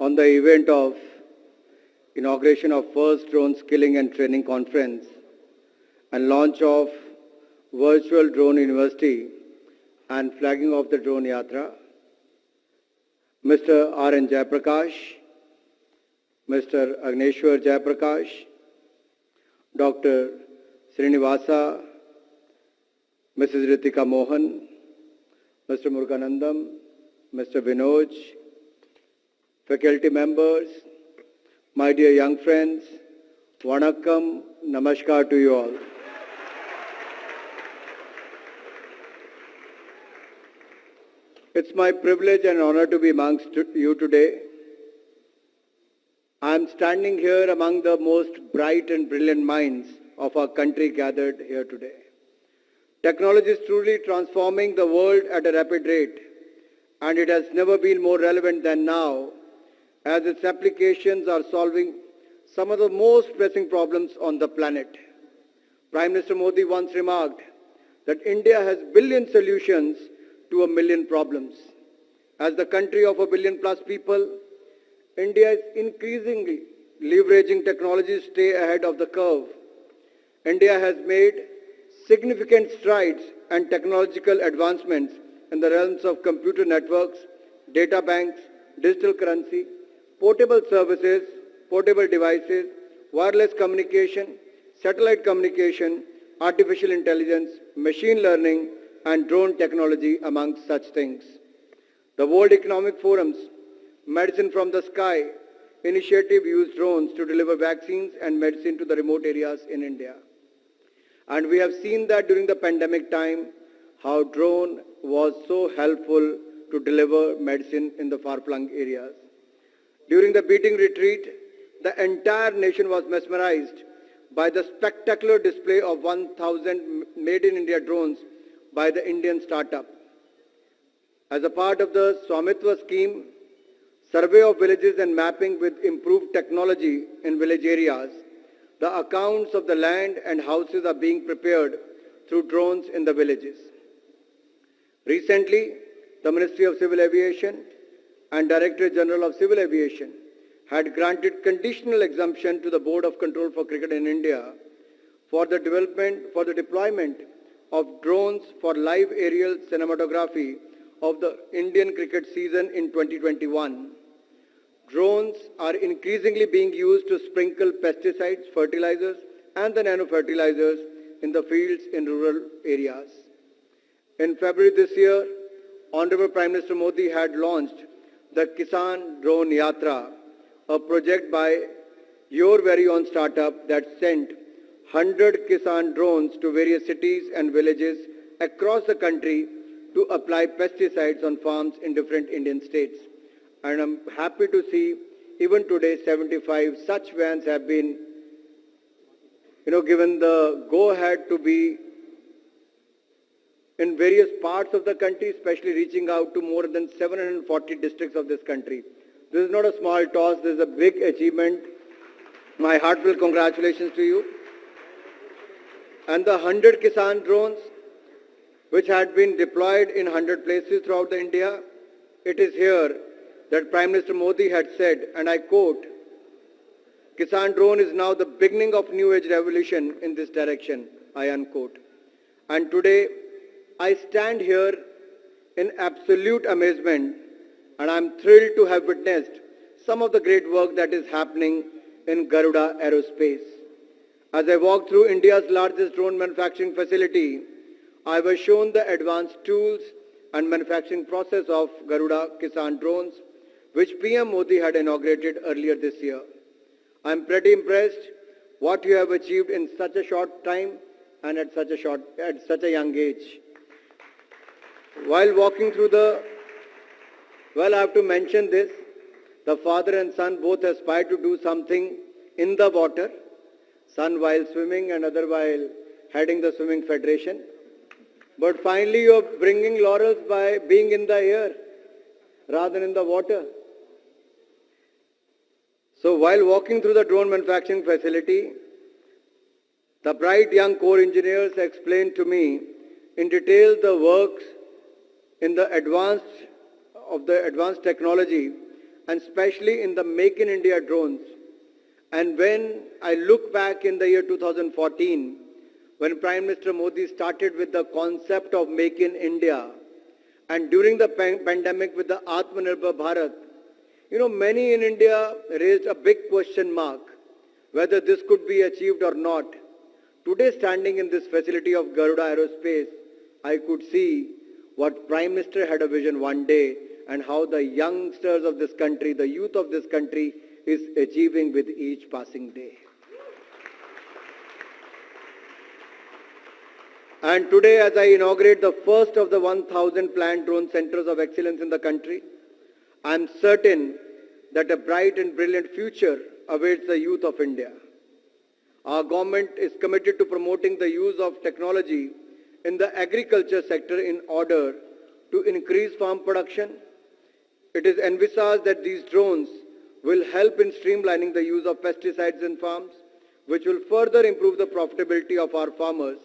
on the event of inauguration of first drone skilling and training conference and launch of virtual drone university and flagging of the drone yatra, Mr. R.N. Jayaprakash, Mr. Agneshwar Jayaprakash, Dr. Srinivasa, Mrs. Ritika Mohan, Mr. Muruganandam, Mr. Vinoj, faculty members, my dear young friends, Vanakkam, Namaskar to you all. It's my privilege and honor to be amongst you today. I am standing here among the most bright and brilliant minds of our country gathered here today. Technology is truly transforming the world at a rapid rate, and it has never been more relevant than now, as its applications are solving some of the most pressing problems on the planet. Prime Minister Modi once remarked that India has billion solutions to a million problems. As the country of 1 billion plus people, India is increasingly leveraging technology to stay ahead of the curve. India has made significant strides and technological advancements in the realms of computer networks, data banks, digital currency, portable services, portable devices, wireless communication, satellite communication, artificial intelligence, machine learning, and drone technology, among such things. The World Economic Forum's Medicine from the Sky initiative used drones to deliver vaccines and medicine to the remote areas in India. And we have seen that during the pandemic time, how drone was so helpful to deliver medicine in the far-flung areas. During the beating retreat, the entire nation was mesmerized by the spectacular display of 1,000 made-in-India drones by the Indian startup. As a part of the Swamitva scheme, survey of villages and mapping with improved technology in village areas, the accounts of the land and houses are being prepared through drones in the villages. Recently, the Ministry of Civil Aviation and Directorate General of Civil Aviation had granted conditional exemption to the Board of Control for Cricket in India for the deployment of drones for live aerial cinematography of the Indian cricket season in 2021. Drones are increasingly being used to sprinkle pesticides, fertilizers, and the nanofertilizers in the fields in rural areas. In February this year, Honorable Prime Minister Modi had launched the Kisan Drone Yatra, a project by your very own startup that sent 100 Kisan drones to various cities and villages across the country to apply pesticides on farms in different Indian states. And I'm happy to see even today 75 such vans have been given the go-ahead to be in various parts of the country, especially reaching out to more than 740 districts of this country. This is not a small toss, this is a big achievement. My heartfelt congratulations to you. And the 100 Kisan drones, which had been deployed in 100 places throughout India, it is here that Prime Minister Modi had said, and I quote, "Kisan drone is now the beginning of new age revolution in this direction," I unquote. And today, I stand here in absolute amazement, and I'm thrilled to have witnessed some of the great work that is happening in Garuda Aerospace. As I walked through India's largest drone manufacturing facility, I was shown the advanced tools and manufacturing process of Garuda Kisan drones, which PM Modi had inaugurated earlier this year. I'm pretty impressed what you have achieved in such a short time and at such a young age. While walking through I have to mention this, the father and son both aspire to do something in the water, son while swimming and other while heading the swimming federation. But finally you are bringing laurels by being in the air rather than in the water. So while walking through the drone manufacturing facility, the bright young core engineers explained to me in detail the works in the advanced technology and especially in the Make in India drones. And when I look back in the year 2014, when Prime Minister Modi started with the concept of Make in India, and during the pandemic with the Atmanirbhar Bharat, many in India raised a big question mark whether this could be achieved or not. Today, standing in this facility of Garuda Aerospace, I could see what Prime Minister had a vision one day and how the youngsters of this country, the youth of this country is achieving with each passing day. And today, as I inaugurate the first of the 1,000 planned drone centers of excellence in the country, I am certain that a bright and brilliant future awaits the youth of India. Our government is committed to promoting the use of technology in the agriculture sector in order to increase farm production. It is envisaged that these drones will help in streamlining the use of pesticides in farms, which will further improve the profitability of our farmers.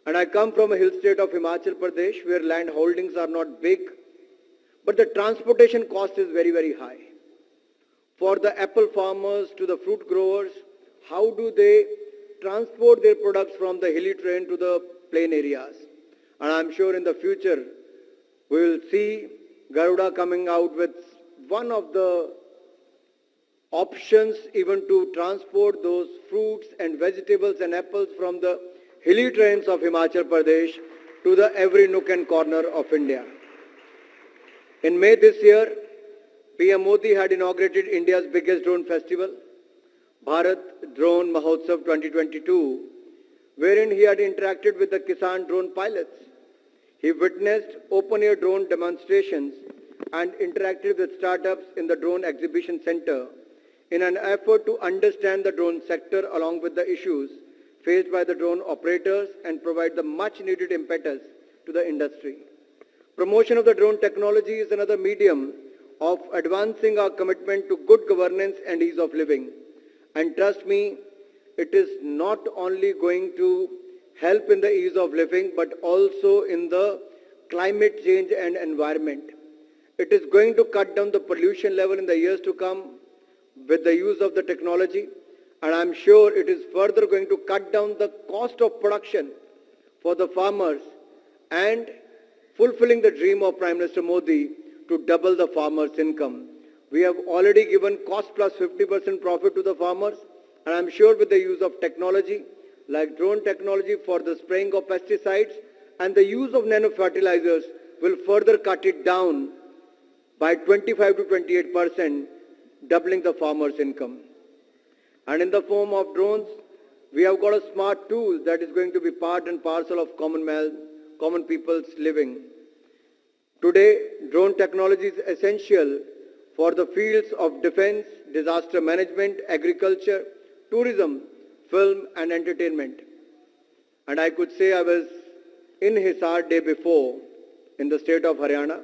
And I come from a hill state of Himachal Pradesh where land holdings are not big, but the transportation cost is very, very high. For the apple farmers to the fruit growers, how do they transport their products from the hilly terrain to the plain areas? And I'm sure in the future, we will see Garuda coming out with one of the options even to transport those fruits and vegetables and apples from the hilly terrains of Himachal Pradesh to the every nook and corner of India. In May this year, PM Modi had inaugurated India's biggest drone festival, Bharat Drone Mahotsav 2022, wherein he had interacted with the Kisan drone pilots. He witnessed open-air drone demonstrations and interacted with startups in the drone exhibition center in an effort to understand the drone sector along with the issues faced by the drone operators and provide the much-needed impetus to the industry. Promotion of the drone technology is another medium of advancing our commitment to good governance and ease of living. And trust me, it is not only going to help in the ease of living, but also in the climate change and environment. It is going to cut down the pollution level in the years to come with the use of the technology. And I'm sure it is further going to cut down the cost of production for the farmers and fulfilling the dream of Prime Minister Modi to double the farmers' income. We have already given cost plus 50% profit to the farmers, and I'm sure with the use of technology, like drone technology for the spraying of pesticides and the use of nano-fertilizers will further cut it down by 25 to 28%, doubling the farmers' income. And in the form of drones, we have got a smart tool that is going to be part and parcel of common people's living. Today, drone technology is essential for the fields of defense, disaster management, agriculture, tourism, film and entertainment. And I could say I was in Hisar day before in the state of Haryana,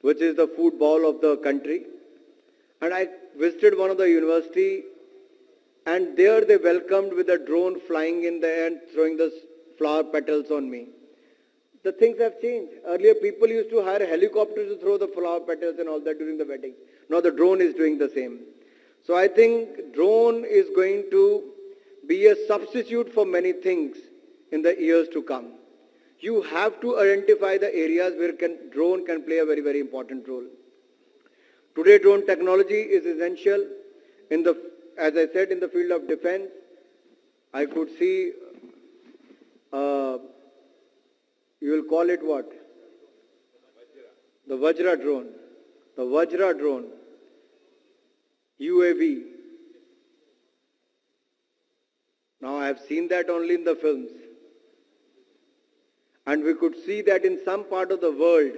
which is the food bowl of the country. And I visited one of the university, and there they welcomed with a drone flying in the air and throwing the flower petals on me. The things have changed. Earlier people used to hire helicopters to throw the flower petals and all that during the wedding. Now the drone is doing the same. So I think drone is going to be a substitute for many things in the years to come. You have to identify the areas where drone can play a very, very important role. Today drone technology is essential in the, as I said, in the field of defense. I could see, you will call it what? The Vajra drone. The Vajra drone. UAV. Now I have seen that only in the films. And we could see that in some part of the world,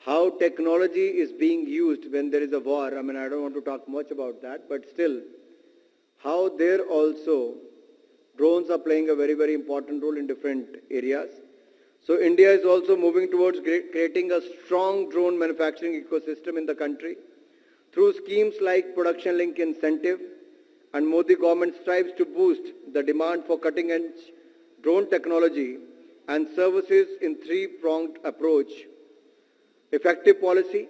how technology is being used when there is a war. I mean, I don't want to talk much about that, but still, how there also drones are playing a very, very important role in different areas. So India is also moving towards creating a strong drone manufacturing ecosystem in the country through schemes like Production Link Incentive, and Modi government strives to boost the demand for cutting-edge drone technology and services in three-pronged approach: effective policy,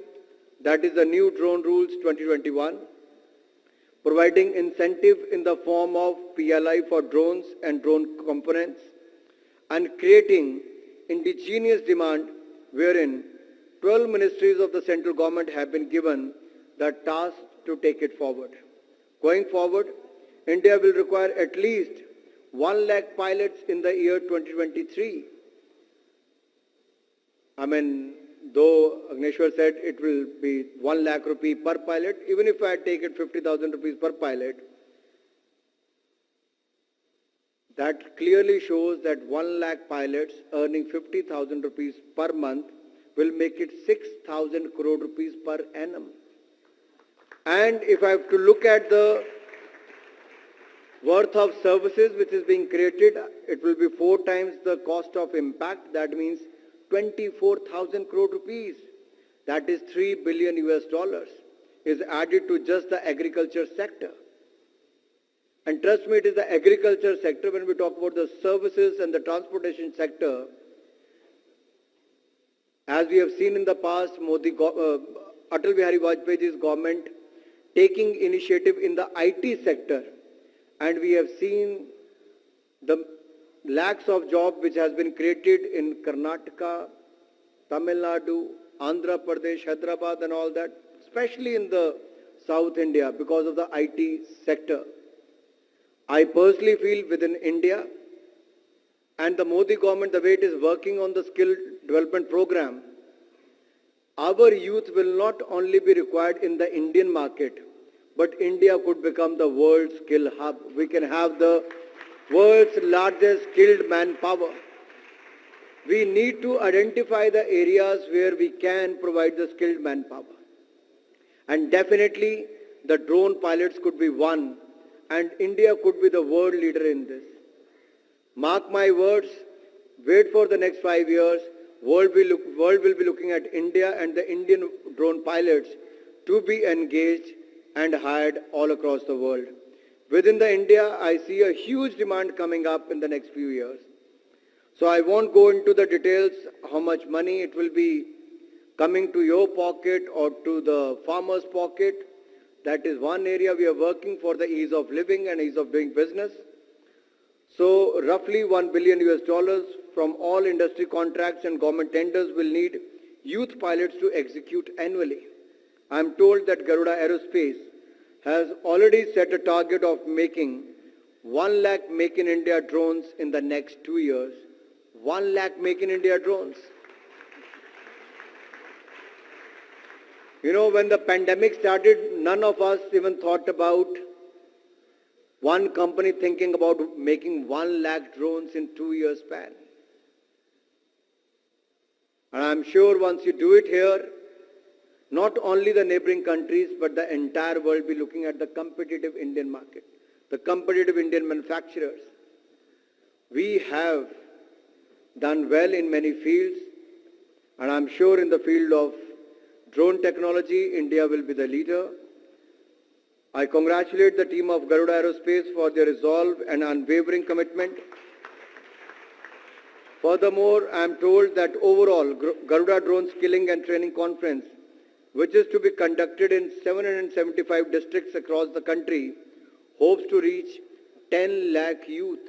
that is the new drone rules 2021, providing incentive in the form of PLI for drones and drone components, and creating indigenous demand wherein 12 ministries of the central government have been given the task to take it forward. Going forward, India will require at least 1 lakh pilots in the year 2023. Though Agneshwar said it will be 1 lakh rupee per pilot, even if I take it 50,000 rupees per pilot, that clearly shows that 1 lakh pilots earning 50,000 rupees per month will make it 6,000 crore rupees per annum. And if I have to look at the worth of services which is being created, it will be 4 times the cost of impact. That means 24,000 crore rupees. That is $3 billion is added to just the agriculture sector. And trust me, it is the agriculture sector. When we talk about the services and the transportation sector, as we have seen in the past, Atal Bihari Vajpayee's government taking initiative in the IT sector, and we have seen the lakhs of jobs which has been created in Karnataka, Tamil Nadu, Andhra Pradesh, Hyderabad and all that, especially in the South India because of the IT sector. I personally feel within India and the Modi government, the way it is working on the skill development program, our youth will not only be required in the Indian market, but India could become the world skill hub. We can have the world's largest skilled manpower. We need to identify the areas where we can provide the skilled manpower. And definitely the drone pilots could be one, and India could be the world leader in this. Mark my words, wait for the next 5 years, world will be looking at India and the Indian drone pilots to be engaged and hired all across the world. Within the India, I see a huge demand coming up in the next few years. So I won't go into the details, how much money it will be coming to your pocket or to the farmer's pocket. That is one area we are working for, the ease of living and ease of doing business. So roughly $1 billion from all industry contracts and government tenders will need youth pilots to execute annually. I am told that Garuda Aerospace has already set a target of making 1 lakh Make in India drones in the next 2 years. 1 lakh Make in India drones. You know, when the pandemic started, none of us even thought about one company thinking about making 1 lakh drones in 2 years span. And I'm sure once you do it here, not only the neighboring countries, but the entire world will be looking at the competitive Indian market, the competitive Indian manufacturers. We have done well in many fields, and I'm sure in the field of drone technology, India will be the leader. I congratulate the team of Garuda Aerospace for their resolve and unwavering commitment. Furthermore, I am told that overall Garuda Drone Skilling and Training Conference, which is to be conducted in 775 districts across the country, hopes to reach 10 lakh youth,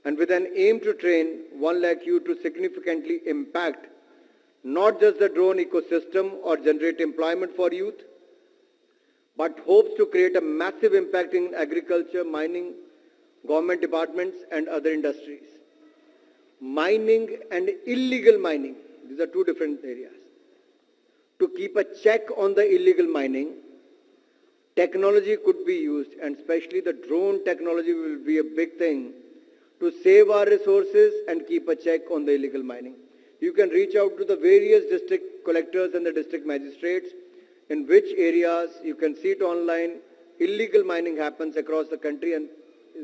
and with an aim to train 1 lakh youth to significantly impact not just the drone ecosystem or generate employment for youth, but hopes to create a massive impact in agriculture, mining, government departments and other industries. Mining and illegal mining, these are two different areas. To keep a check on the illegal mining, technology could be used, and especially the drone technology will be a big thing to save our resources and keep a check on the illegal mining. You can reach out to the various district collectors and the district magistrates in which areas you can see it online. Illegal mining happens across the country, and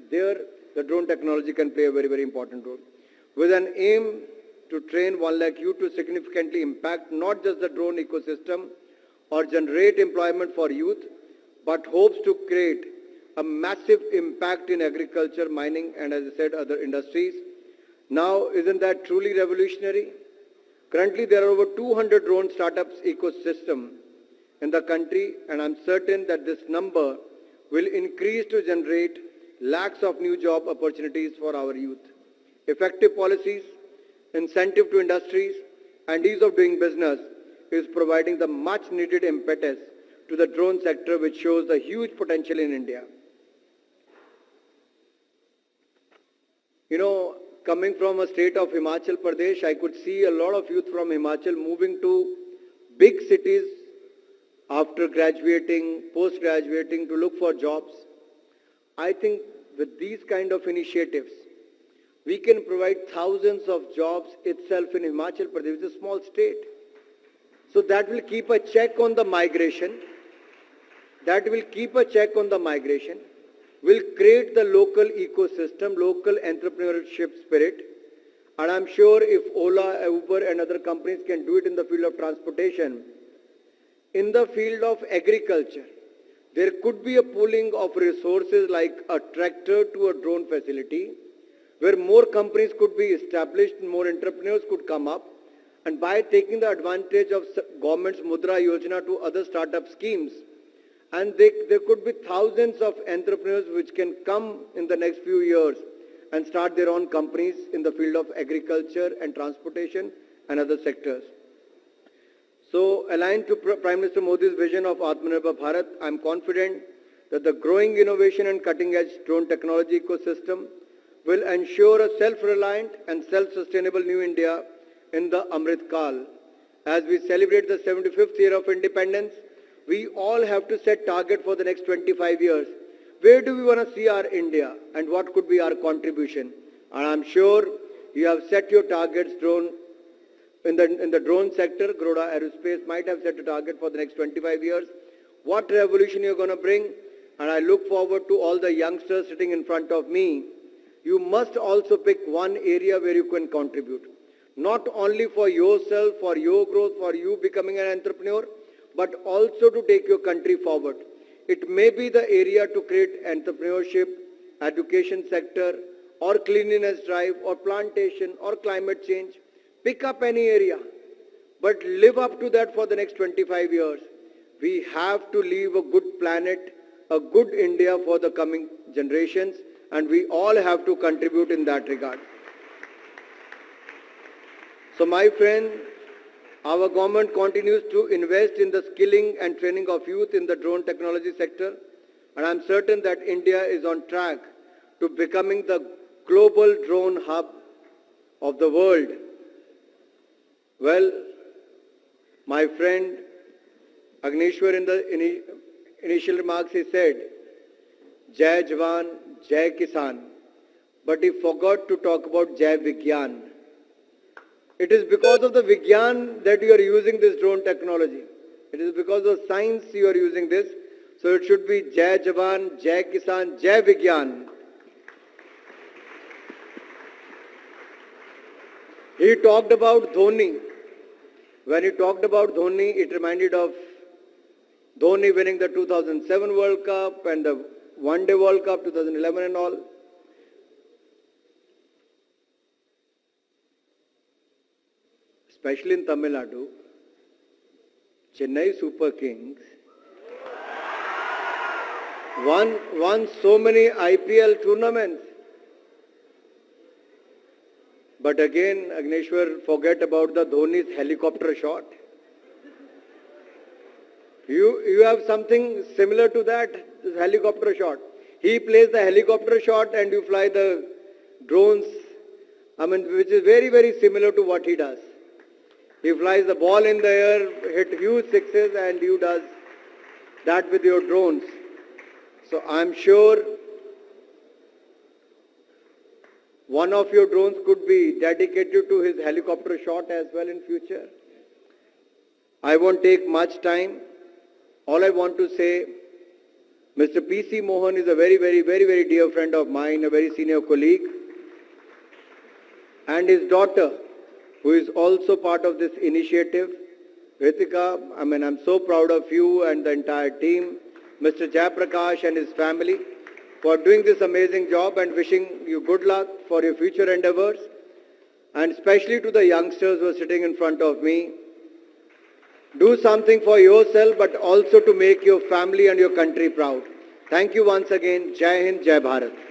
there the drone technology can play a very, very important role. With an aim to train 1 lakh youth to significantly impact not just the drone ecosystem or generate employment for youth, but hopes to create a massive impact in agriculture, mining and, as I said, other industries. Now, isn't that truly revolutionary? Currently, there are over 200 drone startups ecosystem in the country, and I'm certain that this number will increase to generate lakhs of new job opportunities for our youth. Effective policies, incentive to industries, and ease of doing business is providing the much needed impetus to the drone sector, which shows the huge potential in India. You know, coming from a state of Himachal Pradesh, I could see a lot of youth from Himachal moving to big cities after graduating, post-graduating to look for jobs. I think with these kind of initiatives, we can provide thousands of jobs itself in Himachal Pradesh, which is a small state. So that will keep a check on the migration. Will create the local ecosystem, local entrepreneurship spirit. And I'm sure if Ola, Uber and other companies can do it in the field of transportation, in the field of agriculture, there could be a pooling of resources like a tractor to a drone facility, where more companies could be established and more entrepreneurs could come up. And by taking the advantage of government's Mudra Yojana to other startup schemes, and there could be thousands of entrepreneurs which can come in the next few years and start their own companies in the field of agriculture and transportation and other sectors. So, aligned to Prime Minister Modi's vision of Atmanirbhar Bharat, I am confident that the growing innovation and cutting-edge drone technology ecosystem will ensure a self-reliant and self-sustainable New India in the Amrit Kal. As we celebrate the 75th year of independence, we all have to set target for the next 25 years. Where do we want to see our India and what could be our contribution? And I'm sure you have set your targets. In the drone sector, Garuda Aerospace might have set a target for the next 25 years. What revolution you're going to bring? And I look forward to all the youngsters sitting in front of me. You must also pick one area where you can contribute. Not only for yourself, for your growth, for you becoming an entrepreneur, but also to take your country forward. It may be the area to create entrepreneurship, education sector, or cleanliness drive, or plantation, or climate change. Pick up any area, but live up to that for the next 25 years. We have to leave a good planet, a good India for the coming generations, and we all have to contribute in that regard. So my friend, our government continues to invest in the skilling and training of youth in the drone technology sector, and I'm certain that India is on track to becoming the global drone hub of the world. Well, my friend Agneshwar, in the initial remarks, he said, Jai Jawan, Jai Kisan, but he forgot to talk about Jai Vigyan. It is because of the Vigyan that you are using this drone technology. It is because of science you are using this. So it should be Jai Jawan, Jai Kisan, Jai Vigyan. He talked about Dhoni. When he talked about Dhoni, it reminded of Dhoni winning the 2007 World Cup and the One Day World Cup 2011 and all. Especially in Tamil Nadu, Chennai Super Kings won so many IPL tournaments. But again, Agneshwar, forget about the Dhoni's helicopter shot. You have something similar to that, this helicopter shot. He plays the helicopter shot and you fly the drones, which is very, very similar to what he does. He flies the ball in the air, hit huge sixes, and you does that with your drones. So I'm sure one of your drones could be dedicated to his helicopter shot as well in future. I won't take much time. All I want to say, Mr. P.C. Mohan is a very, very, very, very dear friend of mine, a very senior colleague. And his daughter, who is also part of this initiative, Ritika, I'm so proud of you and the entire team, Mr. Jayaprakash and his family, for doing this amazing job, and wishing you good luck for your future endeavors. And especially to the youngsters who are sitting in front of me, Do something for yourself, but also to make your family and your country proud. Thank you once again. Jai Hind, Jai Bharat.